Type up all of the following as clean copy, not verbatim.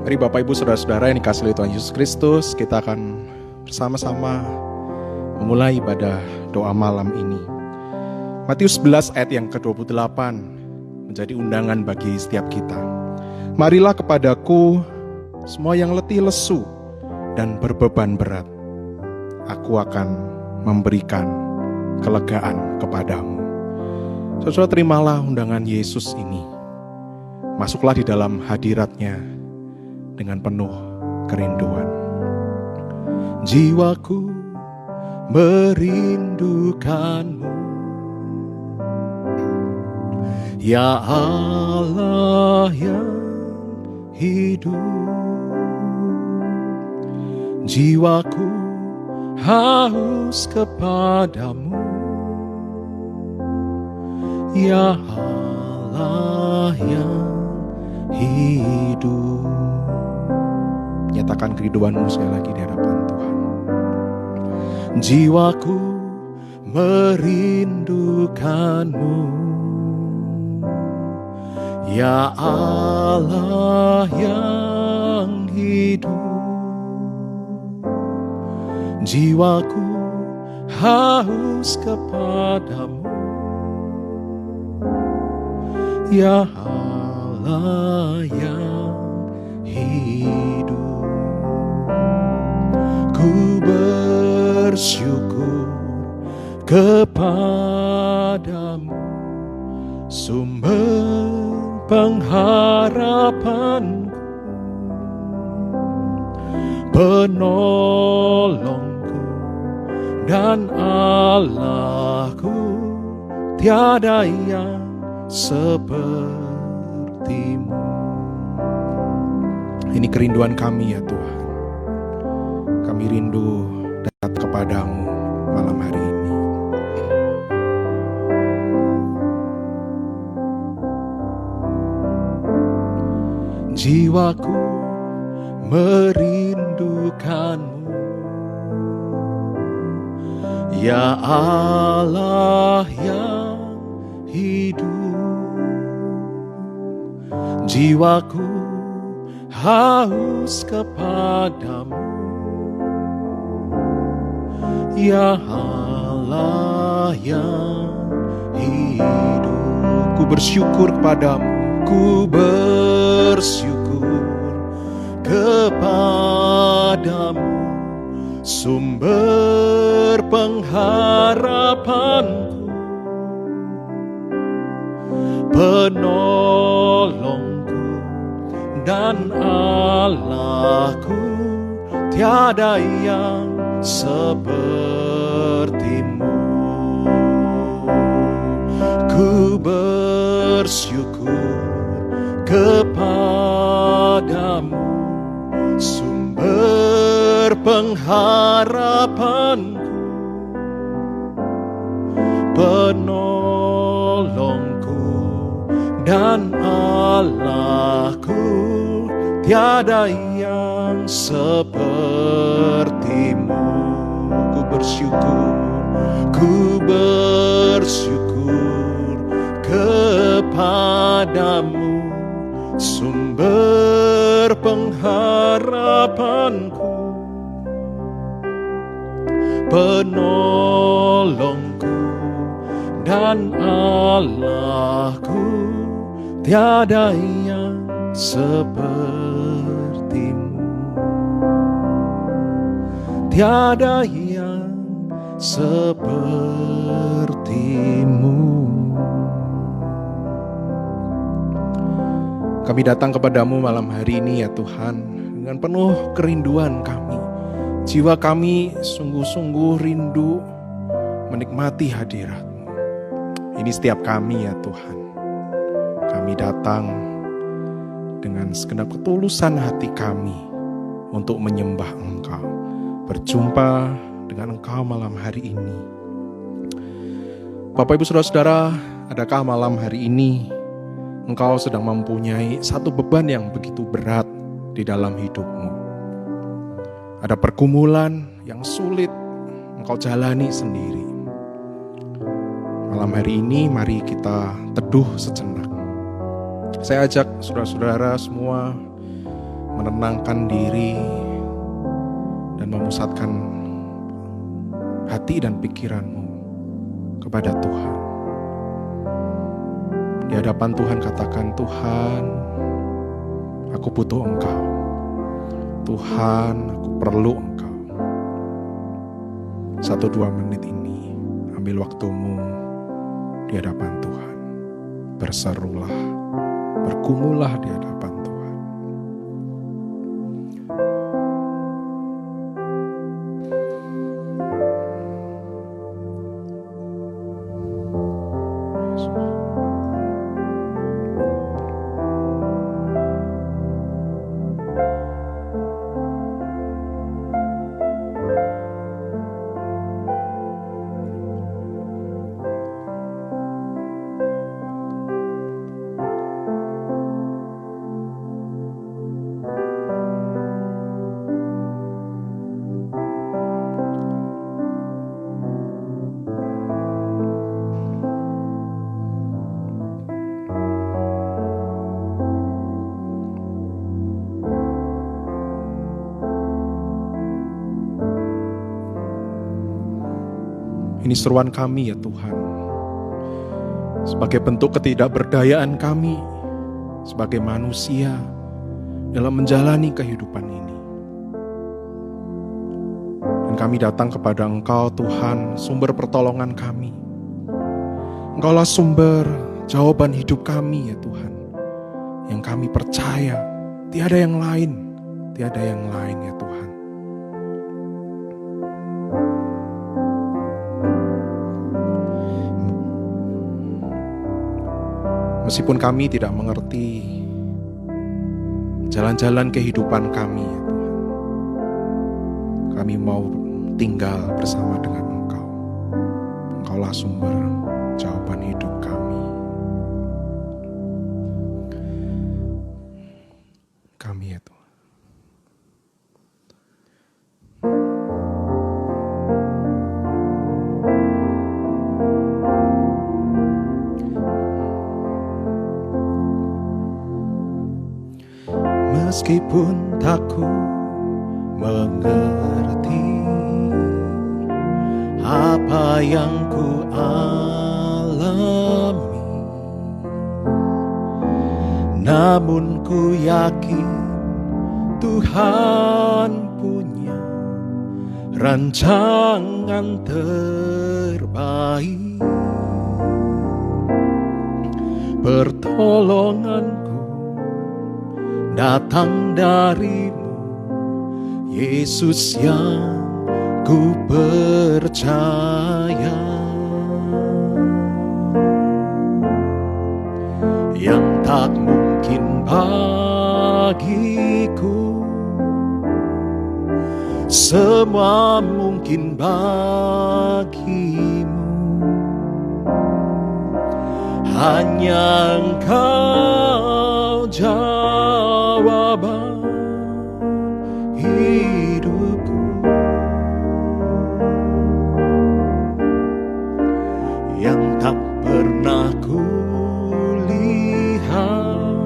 Mari Bapak Ibu Saudara-saudara yang dikasihi oleh Tuhan Yesus Kristus, kita akan bersama-sama memulai ibadah doa malam ini. Matius 11 ayat yang ke-28 menjadi undangan bagi setiap kita. Marilah kepadaku semua yang letih lesu dan berbeban berat. Aku akan memberikan kelegaan kepadamu. Saudara, terimalah undangan Yesus ini. Masuklah di dalam hadirat-Nya dengan penuh kerinduan. Jiwaku merindukanmu, ya Allah yang hidup. Jiwaku haus kepadamu, ya Allah yang hidup. Nyatakan kerinduanmu sekali lagi di hadapan Tuhan. Jiwaku merindukanmu, ya Allah yang hidup. Jiwaku haus kepadamu, ya Allah yang hidup. Ku bersyukur kepadamu, sumber pengharapanku, penolongku dan Allahku, tiada yang sepertimu. Ini kerinduan kami ya Tuhan. Kami rindu dekat kepadamu malam hari ini. Jiwaku merindukanmu, ya Allah yang hidup. Jiwaku haus kepadamu, ya Allah yang hidup. Ku bersyukur kepadamu, ku bersyukur kepadamu, sumber pengharapanku, penolongku dan Allahku, tiada yang sepertimu. Ku bersyukur kepadamu, sumber pengharapanku, penolongku dan Allahku, tiada yang sepertimu. Ku bersyukur kepadamu, sumber pengharapanku, penolongku dan Allahku, tiada yang sepertimu. Tiada yang sepertimu. Kami datang kepadamu malam hari ini ya Tuhan, dengan penuh kerinduan kami. Jiwa kami sungguh-sungguh rindu menikmati hadirat-Mu. Ini setiap kami ya Tuhan. Kami datang dengan segenap ketulusan hati kami untuk menyembah Engkau, berjumpa dengan Engkau malam hari ini. Bapak Ibu Saudara-saudara, adakah malam hari ini Engkau sedang mempunyai satu beban yang begitu berat di dalam hidupmu? Ada pergumulan yang sulit Engkau jalani sendiri. Malam hari ini mari kita teduh sejenak. Saya ajak saudara-saudara semua menenangkan diri dan memusatkan hati dan pikiranmu kepada Tuhan. Di hadapan Tuhan katakan, Tuhan, aku butuh Engkau. Tuhan, aku perlu Engkau. 1-2 menit ini, ambil waktumu di hadapan Tuhan. Berserulah, bergumulah di hadapan Tuhan. Ini seruan kami ya Tuhan, sebagai bentuk ketidakberdayaan kami sebagai manusia dalam menjalani kehidupan ini. Dan kami datang kepada Engkau Tuhan, sumber pertolongan kami. Engkaulah sumber jawaban hidup kami ya Tuhan, yang kami percaya tiada yang lain ya Tuhan. Meskipun kami tidak mengerti jalan-jalan kehidupan kami ya Tuhan, kami mau tinggal bersama dengan Engkau. Engkaulah sumber jawaban hidup kami. Kami ya Tuhan. Meskipun tak ku mengerti apa yang ku alami, namun ku yakin Tuhan punya rancangan terbaik. Pertolonganku datang darimu, Yesus yang ku percaya, yang tak mungkin bagiku, semua mungkin bagimu. Hanya Engkau jawaban hidupku, yang tak pernah ku lihat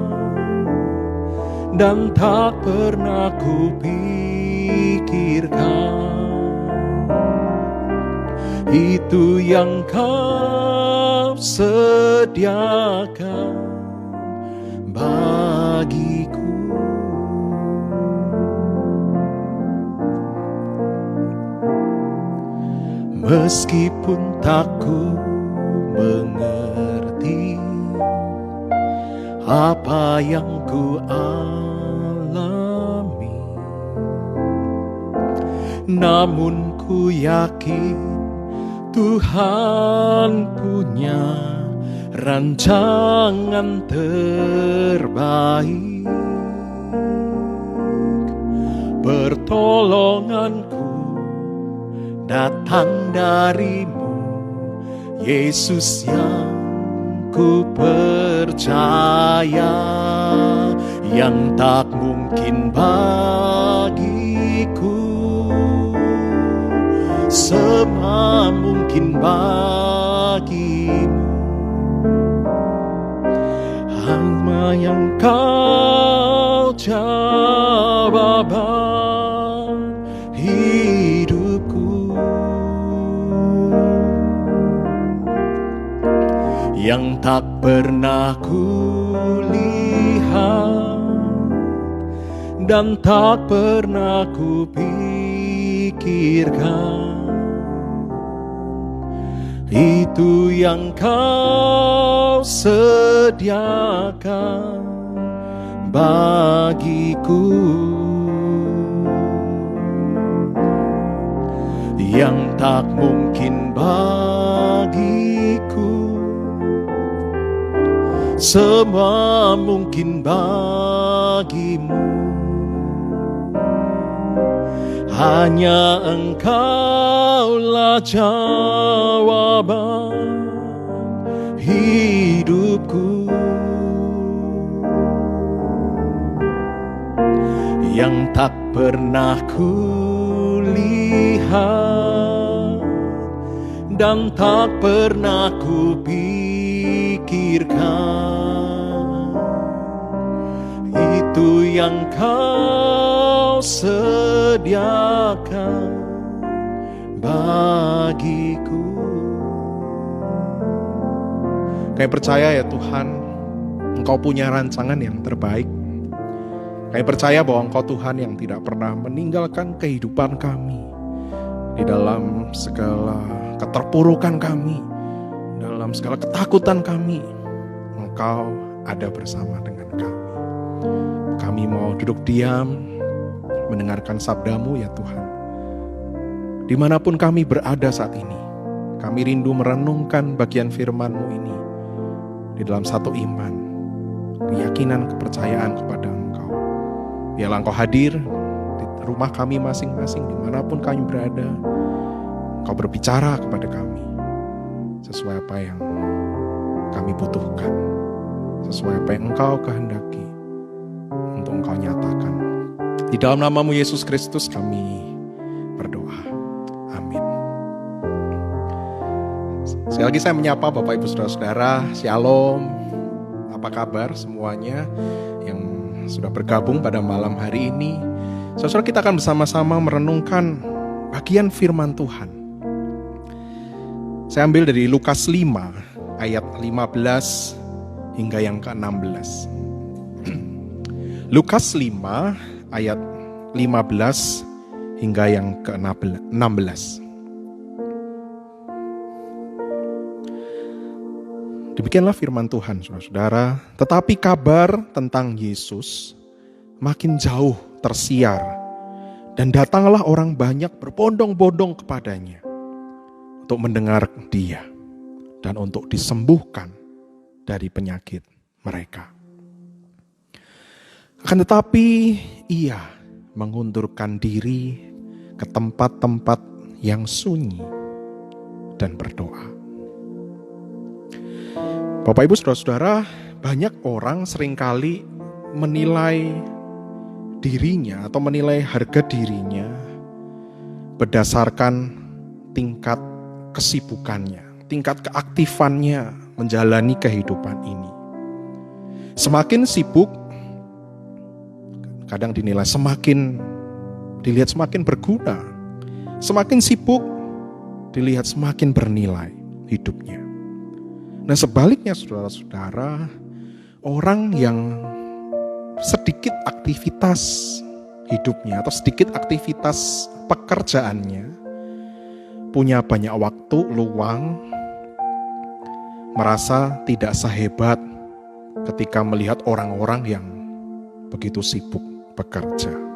dan tak pernah ku pikirkan. Itu yang Kau sediakan bagiku. Meskipun tak ku mengerti apa yang ku alami, namun ku yakin Tuhan punya rancangan terbaik. Pertolonganku datang darimu, Yesus yang ku percaya, yang tak mungkin bagiku, semua mungkin bagimu. Hanya yang Kau jawaban hidupku, yang tak pernah kulihat dan tak pernah kupikirkan. Itu yang kau sediakan bagiku, yang tak mungkin bagiku, semua mungkin bagimu. Hanya Engkaulah jawaban hidupku, yang tak pernah kulihat dan tak pernah kupikirkan. Itu yang kau sediakan bagiku. Kami percaya ya Tuhan, Engkau punya rancangan yang terbaik. Kami percaya bahwa Engkau Tuhan yang tidak pernah meninggalkan kehidupan kami di dalam segala keterpurukan kami, dalam segala ketakutan kami. Engkau ada bersama dengan kami. Kami mau duduk diam mendengarkan sabda-Mu ya Tuhan. Dimanapun kami berada saat ini, kami rindu merenungkan bagian firman-Mu ini di dalam satu iman, keyakinan, kepercayaan kepada Engkau. Biarlah Engkau hadir di rumah kami masing-masing, dimanapun kami berada. Engkau berbicara kepada kami sesuai apa yang kami butuhkan, sesuai apa yang Engkau kehendaki untuk Engkau nyatakan. Di dalam nama-Mu Yesus Kristus kami berdoa. Amin. Sekali lagi saya menyapa Bapak Ibu Saudara-saudara, Shalom. Apa kabar semuanya yang sudah bergabung pada malam hari ini? Saudara, kita akan bersama-sama merenungkan bagian firman Tuhan. Saya ambil dari Lukas 5 ayat 15 hingga yang ke-16. Lukas 5 ayat 15 hingga yang ke-16. Demikianlah firman Tuhan, saudara-saudara. Tetapi kabar tentang Yesus makin jauh tersiar, dan datanglah orang banyak berbondong-bondong kepadanya untuk mendengar Dia dan untuk disembuhkan dari penyakit mereka. Akan tetapi Ia mengundurkan diri ke tempat-tempat yang sunyi dan berdoa. Bapak Ibu Saudara-saudara, banyak orang seringkali menilai dirinya atau menilai harga dirinya berdasarkan tingkat kesibukannya, tingkat keaktifannya menjalani kehidupan ini. Semakin sibuk, kadang dinilai dilihat semakin berguna. Semakin sibuk, dilihat semakin bernilai hidupnya. Nah sebaliknya saudara-saudara, orang yang sedikit aktivitas hidupnya atau sedikit aktivitas pekerjaannya, punya banyak waktu luang, merasa tidak sehebat ketika melihat orang-orang yang begitu sibuk bekerja.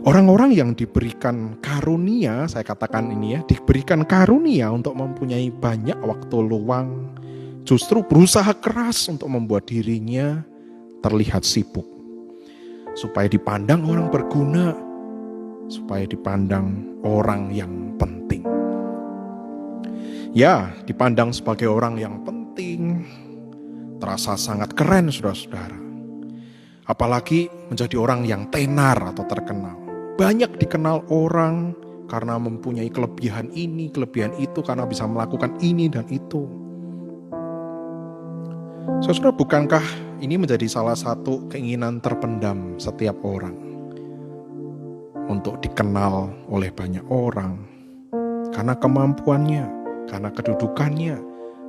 Orang-orang yang diberikan karunia, saya katakan ini ya, diberikan karunia untuk mempunyai banyak waktu luang, justru berusaha keras untuk membuat dirinya terlihat sibuk, supaya dipandang orang berguna, supaya dipandang orang yang penting. Ya, dipandang sebagai orang yang penting, terasa sangat keren saudara-saudara. Apalagi menjadi orang yang tenar atau terkenal. Banyak dikenal orang karena mempunyai kelebihan ini, kelebihan itu, karena bisa melakukan ini dan itu. Saudara, bukankah ini menjadi salah satu keinginan terpendam setiap orang untuk dikenal oleh banyak orang karena kemampuannya, karena kedudukannya,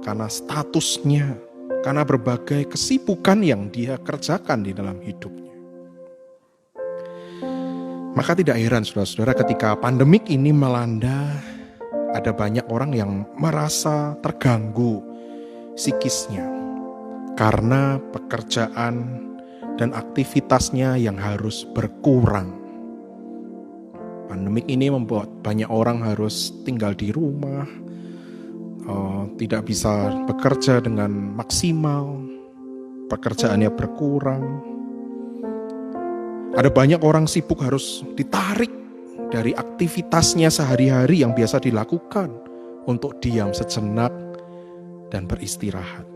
karena statusnya, karena berbagai kesibukan yang dia kerjakan di dalam hidupnya. Maka tidak heran saudara-saudara ketika pandemik ini melanda, ada banyak orang yang merasa terganggu psikisnya karena pekerjaan dan aktivitasnya yang harus berkurang. Pandemik ini membuat banyak orang harus tinggal di rumah, tidak bisa bekerja dengan maksimal, pekerjaannya berkurang. Ada banyak orang sibuk harus ditarik dari aktivitasnya sehari-hari yang biasa dilakukan untuk diam sejenak dan beristirahat.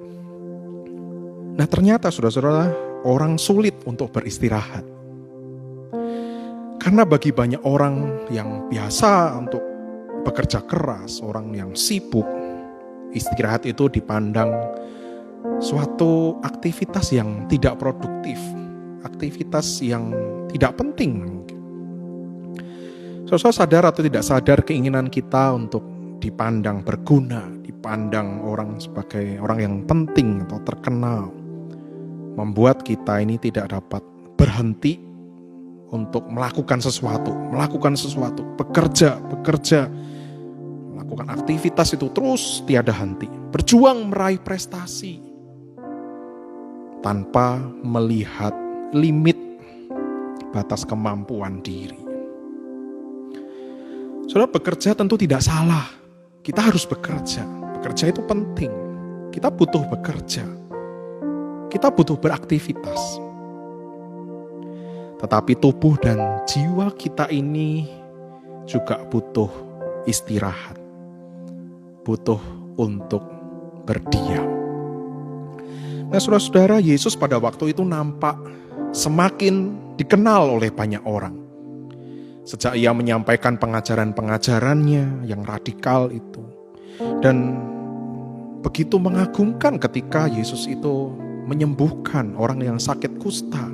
Nah ternyata saudara-saudara, orang sulit untuk beristirahat. Karena bagi banyak orang yang biasa untuk bekerja keras, orang yang sibuk, istirahat itu dipandang suatu aktivitas yang tidak produktif, aktivitas yang tidak penting. Saudara sadar atau tidak sadar keinginan kita untuk dipandang berguna, dipandang orang sebagai orang yang penting atau terkenal, membuat kita ini tidak dapat berhenti untuk melakukan sesuatu, bekerja, melakukan aktivitas itu terus tiada henti, berjuang meraih prestasi tanpa melihat limit batas kemampuan diri. Saudara, bekerja tentu tidak salah. Kita harus bekerja. Bekerja itu penting. Kita butuh bekerja. Kita butuh beraktivitas. Tetapi tubuh dan jiwa kita ini juga butuh istirahat. Butuh untuk berdiam. Nah, saudara-saudara, Yesus pada waktu itu nampak semakin dikenal oleh banyak orang. Sejak ia menyampaikan pengajaran-pengajarannya yang radikal itu. Dan begitu mengagumkan ketika Yesus itu menyembuhkan orang yang sakit kusta.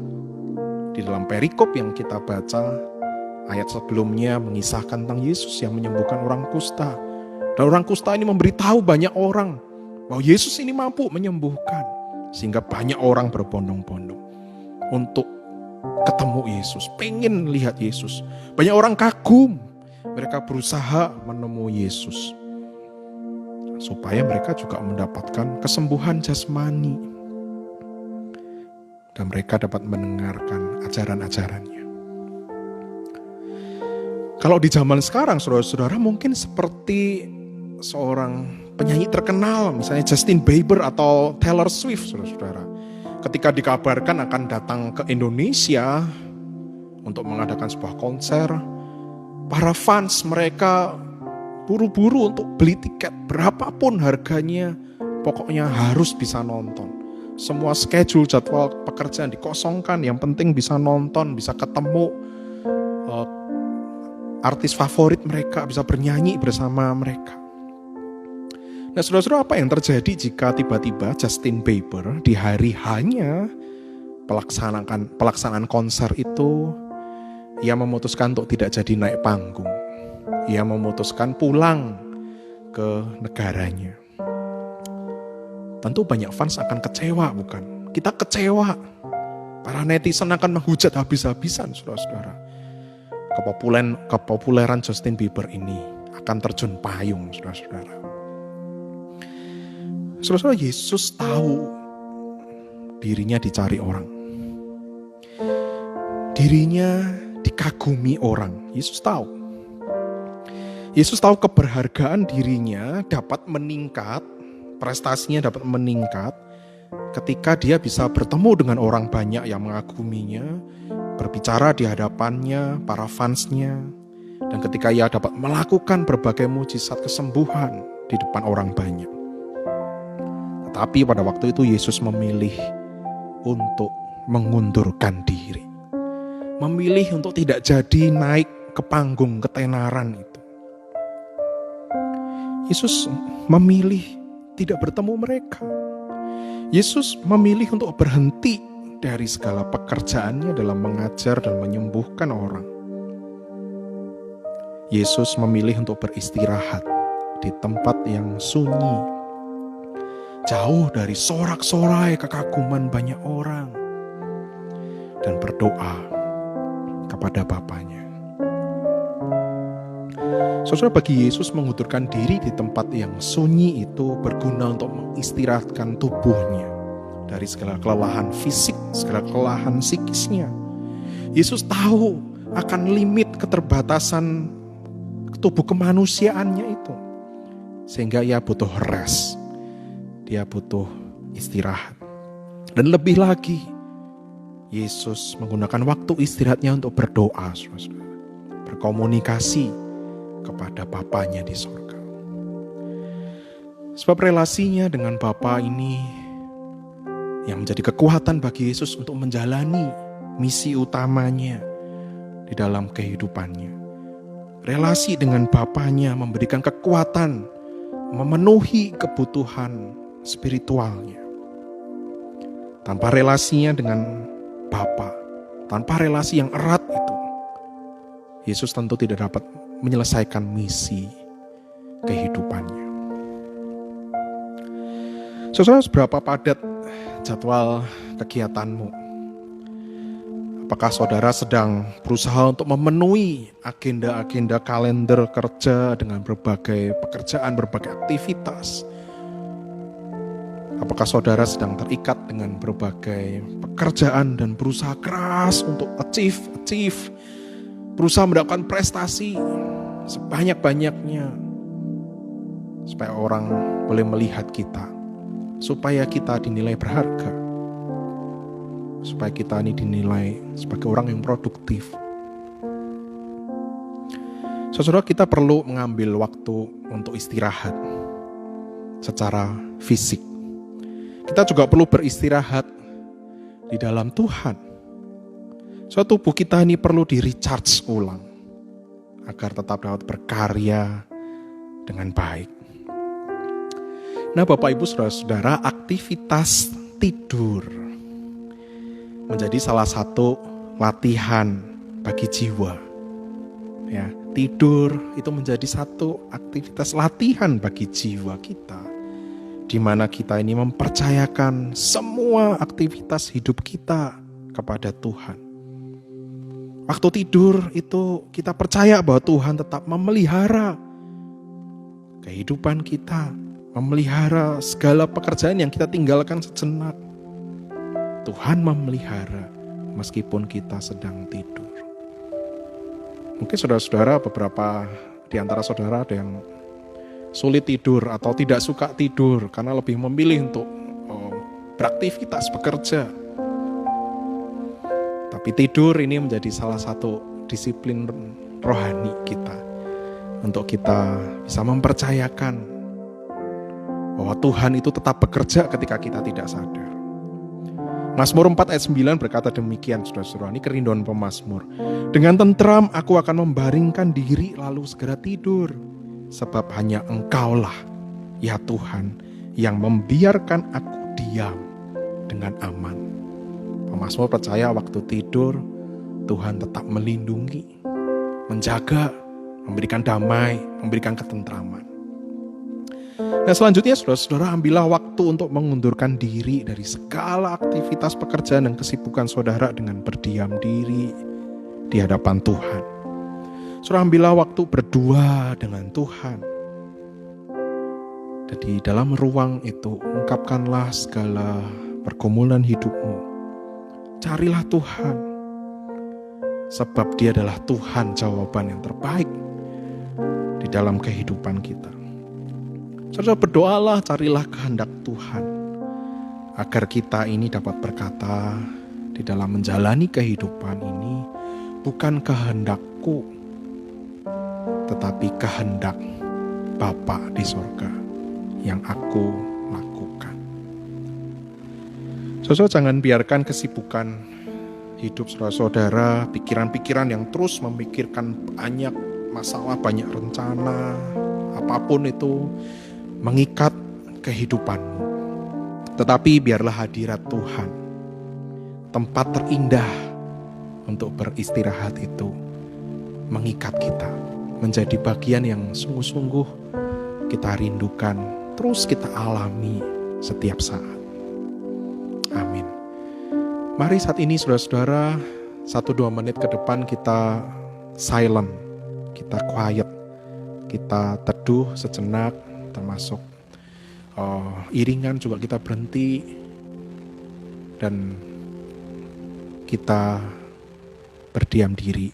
Di dalam perikop yang kita baca, ayat sebelumnya mengisahkan tentang Yesus yang menyembuhkan orang kusta. Dan orang kusta ini memberitahu banyak orang bahwa Yesus ini mampu menyembuhkan. Sehingga banyak orang berbondong-bondong untuk ketemu Yesus, pengen lihat Yesus. Banyak orang kagum, mereka berusaha menemui Yesus supaya mereka juga mendapatkan kesembuhan jasmani dan mereka dapat mendengarkan ajaran-ajarannya. Kalau di zaman sekarang, saudara-saudara, mungkin seperti seorang penyanyi terkenal, misalnya Justin Bieber atau Taylor Swift, saudara-saudara. Ketika dikabarkan akan datang ke Indonesia untuk mengadakan sebuah konser, para fans mereka buru-buru untuk beli tiket berapapun harganya, pokoknya harus bisa nonton. Semua schedule jadwal pekerjaan dikosongkan, yang penting bisa nonton, bisa ketemu artis favorit mereka, bisa bernyanyi bersama mereka. Nah, saudara-saudara, apa yang terjadi jika tiba-tiba Justin Bieber di hari hanya pelaksanaan konser itu, ia memutuskan untuk tidak jadi naik panggung. Ia memutuskan pulang ke negaranya. Tentu banyak fans akan kecewa, bukan? Kita kecewa. Para netizen akan menghujat habis-habisan, saudara-saudara. Kepopuleran Justin Bieber ini akan terjun payung, saudara-saudara. Saudara-saudara, Yesus tahu dirinya dicari orang. Dirinya dikagumi orang. Yesus tahu. Yesus tahu keberhargaan dirinya dapat meningkat, prestasinya dapat meningkat ketika dia bisa bertemu dengan orang banyak yang mengaguminya, berbicara di hadapannya, para fansnya, dan ketika ia dapat melakukan berbagai mujizat kesembuhan di depan orang banyak. Tapi pada waktu itu Yesus memilih untuk mengundurkan diri. Memilih untuk tidak jadi naik ke panggung ketenaran itu. Yesus memilih tidak bertemu mereka. Yesus memilih untuk berhenti dari segala pekerjaannya dalam mengajar dan menyembuhkan orang. Yesus memilih untuk beristirahat di tempat yang sunyi, jauh dari sorak-sorai kekaguman banyak orang, dan berdoa kepada Bapanya. Saudara, bagi Yesus mengundurkan diri di tempat yang sunyi itu berguna untuk mengistirahatkan tubuhnya dari segala kelelahan fisik, segala kelelahan psikisnya. Yesus tahu akan limit keterbatasan tubuh kemanusiaannya itu, sehingga ia butuh rest, dia butuh istirahat. Dan lebih lagi, Yesus menggunakan waktu istirahatnya untuk berdoa, berkomunikasi kepada Bapanya di sorga. Sebab relasinya dengan Bapa ini yang menjadi kekuatan bagi Yesus untuk menjalani misi utamanya di dalam kehidupannya. Relasi dengan Bapanya memberikan kekuatan memenuhi kebutuhan spiritualnya. Tanpa relasinya dengan Bapa, tanpa relasi yang erat itu, Yesus tentu tidak dapat menyelesaikan misi kehidupannya. Saudara, seberapa padat jadwal kegiatanmu? Apakah saudara sedang berusaha untuk memenuhi agenda-agenda kalender kerja dengan berbagai pekerjaan, berbagai aktivitas? Apakah saudara sedang terikat dengan berbagai pekerjaan dan berusaha keras untuk achieve, berusaha mendapatkan prestasi sebanyak-banyaknya supaya orang boleh melihat kita, supaya kita dinilai berharga, supaya kita ini dinilai sebagai orang yang produktif. Saudara, kita perlu mengambil waktu untuk istirahat secara fisik. Kita juga perlu beristirahat di dalam Tuhan. Suatu tubuh kita ini perlu di-recharge ulang agar tetap dapat berkarya dengan baik. Nah, Bapak Ibu Saudara-saudara, aktivitas tidur menjadi salah satu latihan bagi jiwa. Ya, tidur itu menjadi satu aktivitas latihan bagi jiwa kita, di mana kita ini mempercayakan semua aktivitas hidup kita kepada Tuhan. Waktu tidur itu kita percaya bahwa Tuhan tetap memelihara kehidupan kita, memelihara segala pekerjaan yang kita tinggalkan sejenak. Tuhan memelihara meskipun kita sedang tidur. Mungkin saudara-saudara, beberapa di antara saudara ada yang sulit tidur atau tidak suka tidur karena lebih memilih untuk beraktivitas, bekerja. Tapi tidur ini menjadi salah satu disiplin rohani kita untuk kita bisa mempercayakan bahwa Tuhan itu tetap bekerja ketika kita tidak sadar. Mazmur 4 ayat 9 berkata demikian, saudara-saudara, ini kerinduan pemazmur. Dengan tentram aku akan membaringkan diri lalu segera tidur, sebab hanya Engkaulah, ya Tuhan, yang membiarkan aku diam dengan aman. Pemazmur percaya waktu tidur Tuhan tetap melindungi, menjaga, memberikan damai, memberikan ketentraman. Nah, selanjutnya saudara-saudara, ambillah waktu untuk mengundurkan diri dari segala aktivitas pekerjaan dan kesibukan saudara dengan berdiam diri di hadapan Tuhan. Saudara, ambillah waktu berdua dengan Tuhan. Jadi dalam ruang itu ungkapkanlah segala pergumulan hidupmu. Carilah Tuhan, sebab Dia adalah Tuhan jawaban yang terbaik di dalam kehidupan kita. Saudara, berdoalah, carilah kehendak Tuhan agar kita ini dapat berkata di dalam menjalani kehidupan ini, bukan kehendakku, tetapi kehendak Bapa di sorga yang aku lakukan. Saudara, jangan biarkan kesibukan hidup saudara-saudara, pikiran-pikiran yang terus memikirkan banyak masalah, banyak rencana, apapun itu, mengikat kehidupanmu. Tetapi biarlah hadirat Tuhan, tempat terindah untuk beristirahat itu, mengikat kita menjadi bagian yang sungguh-sungguh kita rindukan, terus kita alami setiap saat. Amin. Mari saat ini saudara-saudara, 1-2 menit ke depan kita silent, kita quiet, kita teduh sejenak, termasuk iringan juga kita berhenti dan kita berdiam diri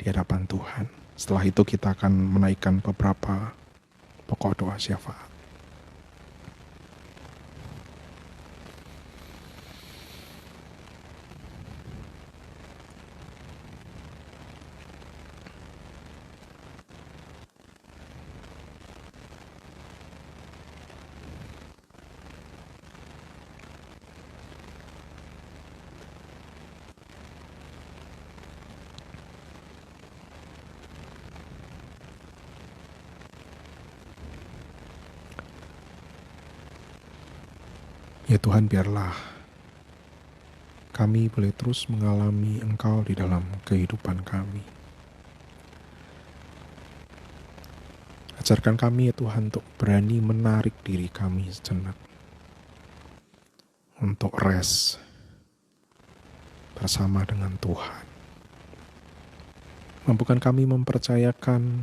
di hadapan Tuhan. Setelah itu kita akan menaikkan beberapa pokok doa syafaat. Ya Tuhan, biarlah kami boleh terus mengalami Engkau di dalam kehidupan kami. Ajarkan kami ya Tuhan untuk berani menarik diri kami sejenak untuk rest bersama dengan Tuhan. Mampukan kami mempercayakan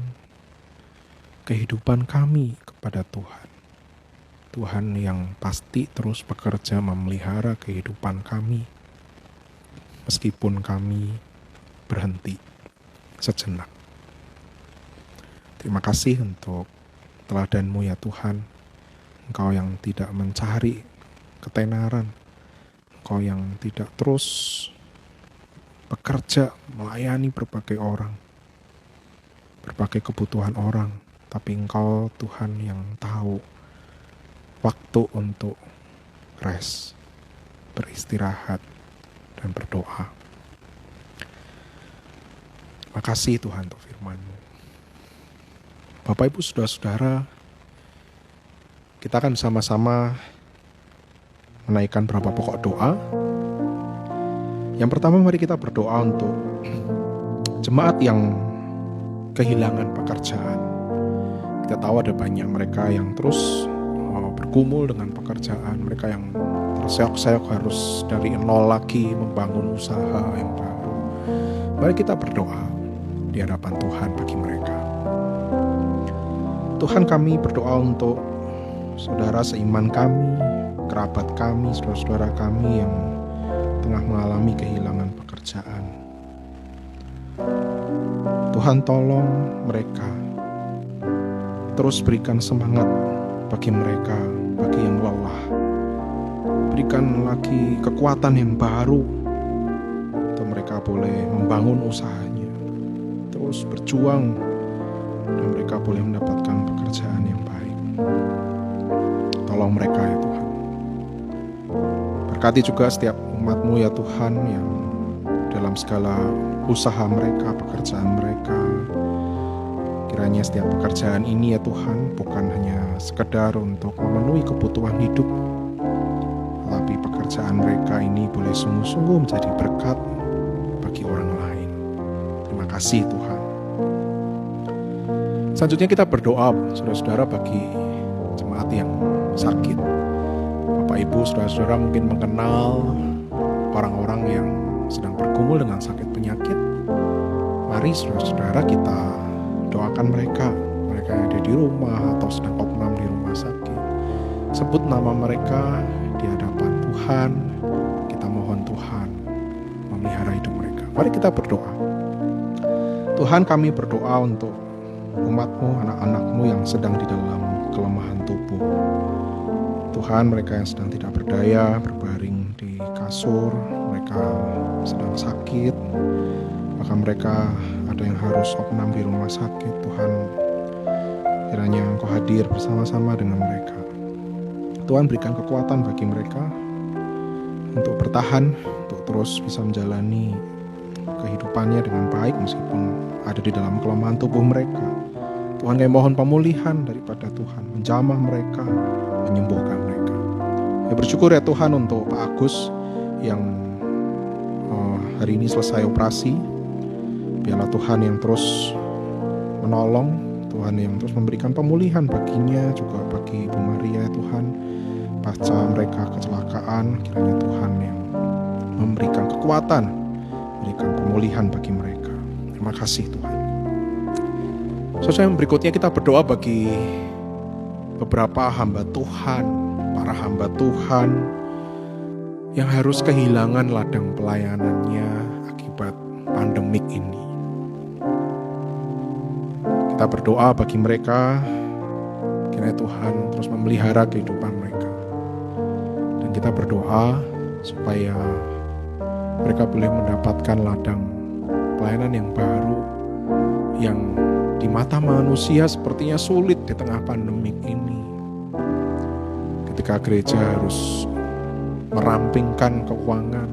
kehidupan kami kepada Tuhan. Tuhan yang pasti terus bekerja memelihara kehidupan kami, meskipun kami berhenti sejenak. Terima kasih untuk teladan-Mu ya Tuhan, Engkau yang tidak mencari ketenaran, Engkau yang tidak terus bekerja melayani berbagai orang, berbagai kebutuhan orang, tapi Engkau Tuhan yang tahu waktu untuk rest, beristirahat, dan berdoa. Terima kasih Tuhan untuk firman-Mu. Bapak Ibu Saudara-saudara, kita akan sama-sama menaikkan beberapa pokok doa. Yang pertama, mari kita berdoa untuk jemaat yang kehilangan pekerjaan. Kita tahu ada banyak mereka yang terus bergumul dengan pekerjaan, mereka yang terseok-seok harus dari nol lagi membangun usaha yang baru. Mari kita berdoa di hadapan Tuhan bagi mereka. Tuhan, kami berdoa untuk saudara seiman kami, kerabat kami, saudara-saudara kami yang tengah mengalami kehilangan pekerjaan. Tuhan, tolong mereka, terus berikan semangat bagi mereka, bagi yang lelah. Berikan lagi kekuatan yang baru untuk mereka boleh membangun usahanya, terus berjuang, dan mereka boleh mendapatkan pekerjaan yang baik. Tolong mereka ya Tuhan. Berkati juga setiap umat-Mu ya Tuhan, yang dalam segala usaha mereka, pekerjaan mereka, kiranya setiap pekerjaan ini ya Tuhan bukan hanya sekedar untuk memenuhi kebutuhan hidup, tetapi pekerjaan mereka ini boleh sungguh-sungguh menjadi berkat bagi orang lain. Terima kasih Tuhan. Selanjutnya kita berdoa saudara-saudara bagi jemaat yang sakit. Bapak Ibu saudara-saudara mungkin mengenal orang-orang yang sedang bergumul dengan sakit penyakit. Mari saudara-saudara kita doakan mereka yang ada di rumah atau sedang opnam di rumah sakit. Sebut nama mereka di hadapan Tuhan. Kita mohon Tuhan memelihara hidup mereka. Mari kita berdoa. Tuhan, kami berdoa untuk umat-Mu, anak-anak-Mu yang sedang di dalam kelemahan tubuh. Tuhan, mereka yang sedang tidak berdaya, berbaring di kasur, mereka sedang sakit, bahkan mereka ada yang harus opnam di rumah sakit. Tuhan, kiranya Engkau hadir bersama-sama dengan mereka. Tuhan, berikan kekuatan bagi mereka untuk bertahan, untuk terus bisa menjalani kehidupannya dengan baik meskipun ada di dalam kelemahan tubuh mereka. Tuhan, kami mohon pemulihan daripada Tuhan, menjamah mereka, menyembuhkan mereka. Bersyukur ya Tuhan untuk Pak Agus yang hari ini selesai operasi. Biarlah Tuhan yang terus menolong, Tuhan yang terus memberikan pemulihan baginya, juga bagi Ibu Maria ya Tuhan. Pasca mereka kecelakaan, kiranya Tuhan yang memberikan kekuatan, memberikan pemulihan bagi mereka. Terima kasih Tuhan. Selanjutnya berikutnya kita berdoa bagi beberapa hamba Tuhan, para hamba Tuhan yang harus kehilangan ladang pelayanannya akibat pandemik ini. Kita berdoa bagi mereka, kiranya Tuhan terus memelihara kehidupan mereka. Dan kita berdoa supaya mereka boleh mendapatkan ladang pelayanan yang baru, yang di mata manusia sepertinya sulit di tengah pandemik ini. Ketika gereja harus merampingkan keuangan,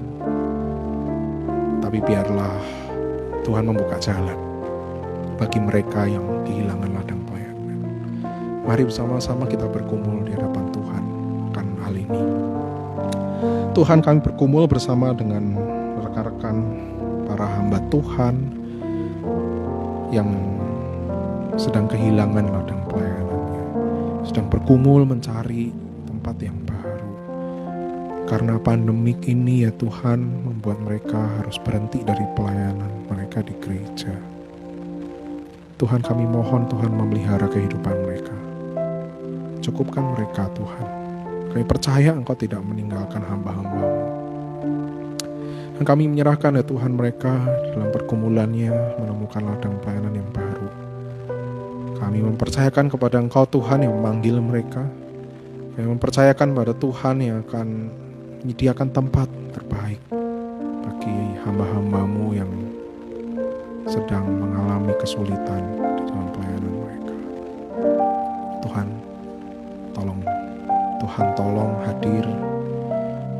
tapi biarlah Tuhan membuka jalan bagi mereka yang kehilangan ladang pelayanan. Mari bersama-sama kita bergumul di hadapan Tuhan akan hal ini. Tuhan, kami bergumul bersama dengan rekan-rekan para hamba Tuhan yang sedang kehilangan ladang pelayanannya, sedang bergumul mencari tempat yang baru. Karena pandemik ini ya Tuhan membuat mereka harus berhenti dari pelayanan mereka di gereja. Tuhan, kami mohon Tuhan memelihara kehidupan mereka. Cukupkan mereka Tuhan. Kami percaya Engkau tidak meninggalkan hamba-hamba-Mu. Dan kami menyerahkan ya Tuhan mereka dalam pergumulannya menemukan ladang pelayanan yang baru. Kami mempercayakan kepada Engkau Tuhan yang memanggil mereka. Kami mempercayakan pada Tuhan yang akan menyediakan tempat terbaik bagi hamba-hamba-Mu yang sedang mengalami kesulitan di dalam pelayanan mereka. Tuhan tolong hadir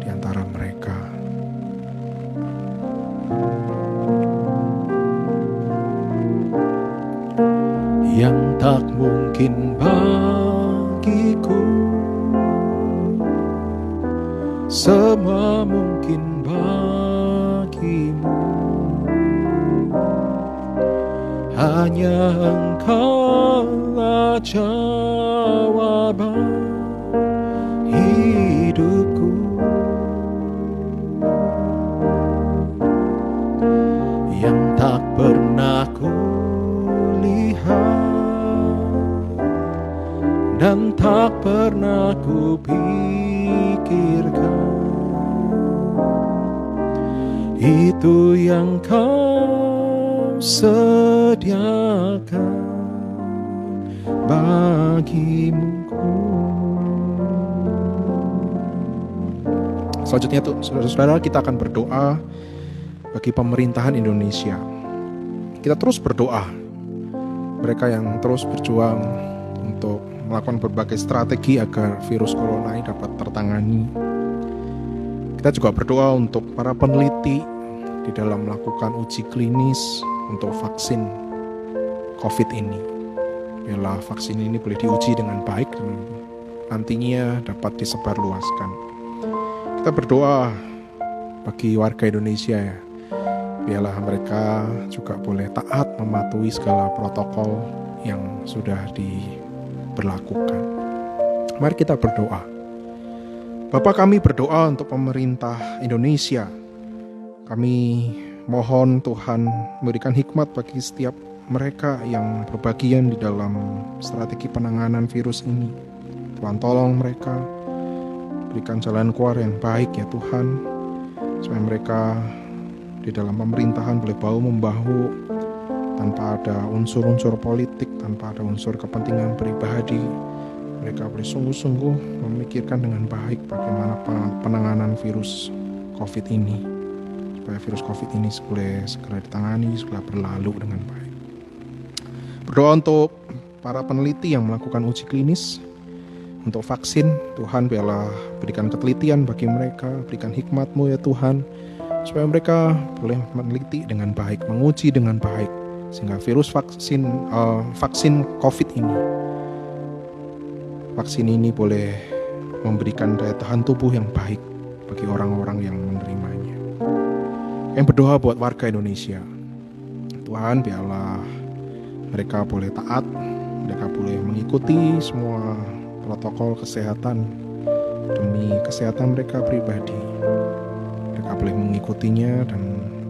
di antara mereka. Yang tak mungkin bagiku, semua mungkin bagimu. Hanya Engkaulah jawaban hidupku. Yang tak pernah kulihat dan tak pernah kupikirkan, itu yang Kau sediakan bagimu. Selanjutnya tuh saudara-saudara, kita akan berdoa bagi pemerintahan Indonesia. Kita terus berdoa, mereka yang terus berjuang untuk melakukan berbagai strategi agar virus corona ini dapat tertangani. Kita juga berdoa untuk para peneliti di dalam melakukan uji klinis untuk vaksin COVID ini. Biarlah vaksin ini boleh diuji dengan baik dan nantinya dapat disebarluaskan. Kita berdoa bagi warga Indonesia ya. Biarlah mereka juga boleh taat mematuhi segala protokol yang sudah diberlakukan. Mari kita berdoa. Bapa, kami berdoa untuk pemerintah Indonesia. Kami mohon Tuhan memberikan hikmat bagi setiap mereka yang berbagian di dalam strategi penanganan virus ini. Tuhan tolong mereka, berikan jalan keluar yang baik ya Tuhan, supaya mereka di dalam pemerintahan boleh bahu-membahu tanpa ada unsur-unsur politik, tanpa ada unsur kepentingan pribadi. Mereka boleh sungguh-sungguh memikirkan dengan baik bagaimana penanganan virus COVID ini, supaya virus COVID ini boleh segera ditangani, segera berlalu dengan baik. Berdoa untuk para peneliti yang melakukan uji klinis untuk vaksin. Tuhan, biarlah berikan ketelitian bagi mereka, berikan hikmat-Mu ya Tuhan, supaya mereka boleh meneliti dengan baik, menguji dengan baik, sehingga virus vaksin COVID ini, vaksin ini boleh memberikan daya tahan tubuh yang baik bagi orang-orang yang menerimanya. Yang berdoa buat warga Indonesia, Tuhan biarlah mereka boleh taat, mereka boleh mengikuti semua protokol kesehatan demi kesehatan mereka pribadi. Mereka boleh mengikutinya dan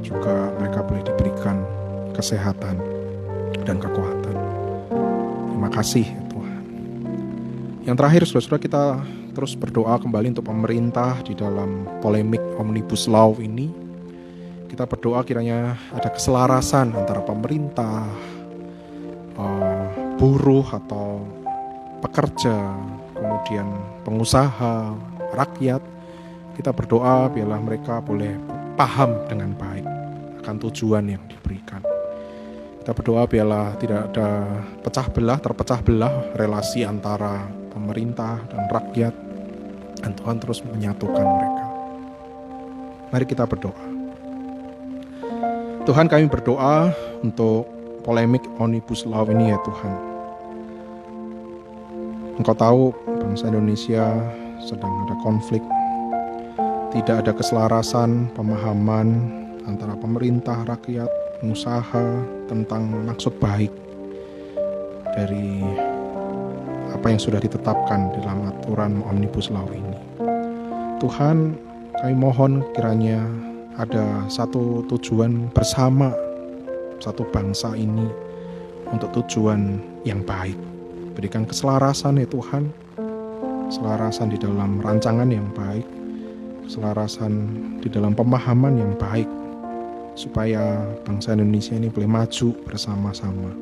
juga mereka boleh diberikan kesehatan dan kekuatan. Terima kasih ya Tuhan. Yang terakhir, saudara-saudara, kita terus berdoa kembali untuk pemerintah di dalam polemik Omnibus Law ini. Kita berdoa kiranya ada keselarasan antara pemerintah, buruh atau pekerja, kemudian pengusaha, rakyat. Kita berdoa biarlah mereka boleh paham dengan baik akan tujuan yang diberikan. Kita berdoa biarlah tidak ada terpecah belah relasi antara pemerintah dan rakyat, dan Tuhan terus menyatukan mereka. Mari kita berdoa. Tuhan, kami berdoa untuk polemik Omnibus Law ini ya Tuhan. Engkau tahu bangsa Indonesia sedang ada konflik, tidak ada keselarasan pemahaman antara pemerintah, rakyat, pengusaha tentang maksud baik dari apa yang sudah ditetapkan dalam aturan Omnibus Law ini. Tuhan, kami mohon kiranya ada satu tujuan bersama satu bangsa ini untuk tujuan yang baik. Berikan keselarasan ya Tuhan, keselarasan di dalam rancangan yang baik, keselarasan di dalam pemahaman yang baik, supaya bangsa Indonesia ini boleh maju bersama-sama.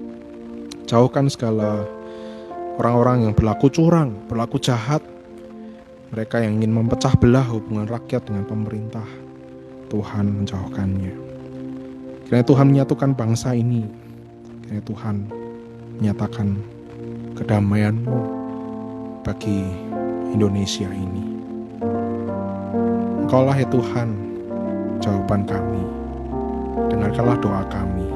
Jauhkan segala orang-orang yang berlaku curang, berlaku jahat, mereka yang ingin memecah belah hubungan rakyat dengan pemerintah. Tuhan menjauhkannya. Kiranya Tuhan menyatukan bangsa ini. Kiranya Tuhan menyatakan kedamaian-Mu bagi Indonesia ini. Engkaulah ya Tuhan jawaban kami. Dengarkanlah doa kami.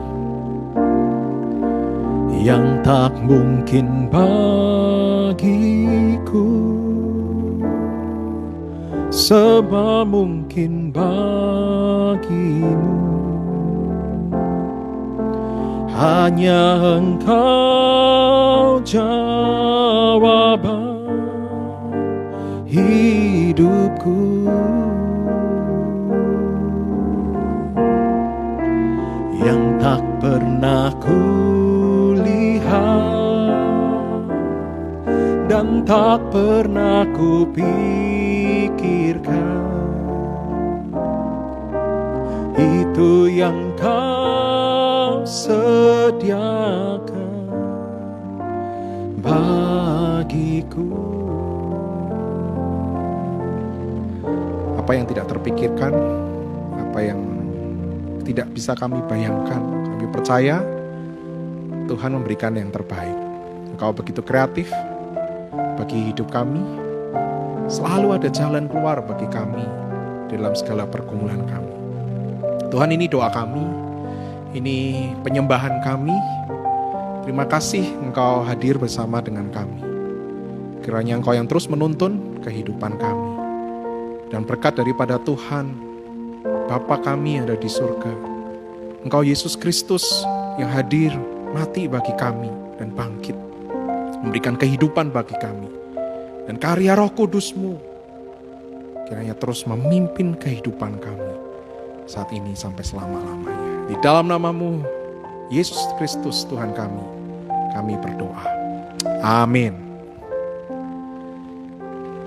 Yang tak mungkin bagiku, sebab mungkin bagimu. Hanya Engkau jawaban hidupku. Yang tak pernah kulihat dan tak pernah kupikirkan, itu yang Kau sediakan bagiku. Apa yang tidak terpikirkan, apa yang tidak bisa kami bayangkan, kami percaya Tuhan memberikan yang terbaik. Engkau begitu kreatif bagi hidup kami. Selalu ada jalan keluar bagi kami dalam segala pergumulan kami. Tuhan, ini doa kami, ini penyembahan kami. Terima kasih Engkau hadir bersama dengan kami. Kiranya Engkau yang terus menuntun kehidupan kami. Dan berkat daripada Tuhan, Bapa kami yang ada di surga, Engkau Yesus Kristus yang hadir, mati bagi kami dan bangkit, memberikan kehidupan bagi kami. Dan karya Roh Kudus-Mu kiranya terus memimpin kehidupan kami saat ini sampai selama-lamanya. Di dalam nama-Mu, Yesus Kristus Tuhan kami berdoa. Amin.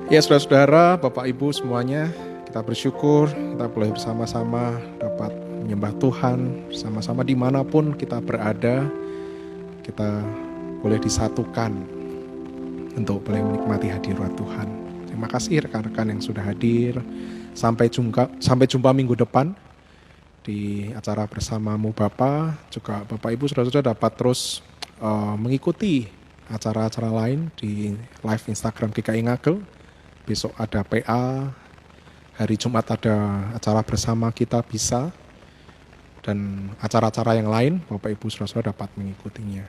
Ya saudara-saudara, Bapak Ibu semuanya, kita bersyukur kita boleh bersama-sama dapat menyembah Tuhan, bersama-sama dimanapun kita berada, kita boleh disatukan untuk boleh menikmati hadirat Tuhan. Terima kasih rekan-rekan yang sudah hadir. Sampai jumpa minggu depan di acara Bersamamu Bapa. Juga Bapak Ibu saudara-saudara dapat terus mengikuti acara-acara lain di live Instagram GKI Ngagel. Besok ada PA, hari Jumat ada acara bersama kita bisa, dan acara-acara yang lain Bapak Ibu saudara-saudara dapat mengikutinya.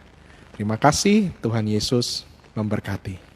Terima kasih, Tuhan Yesus memberkati.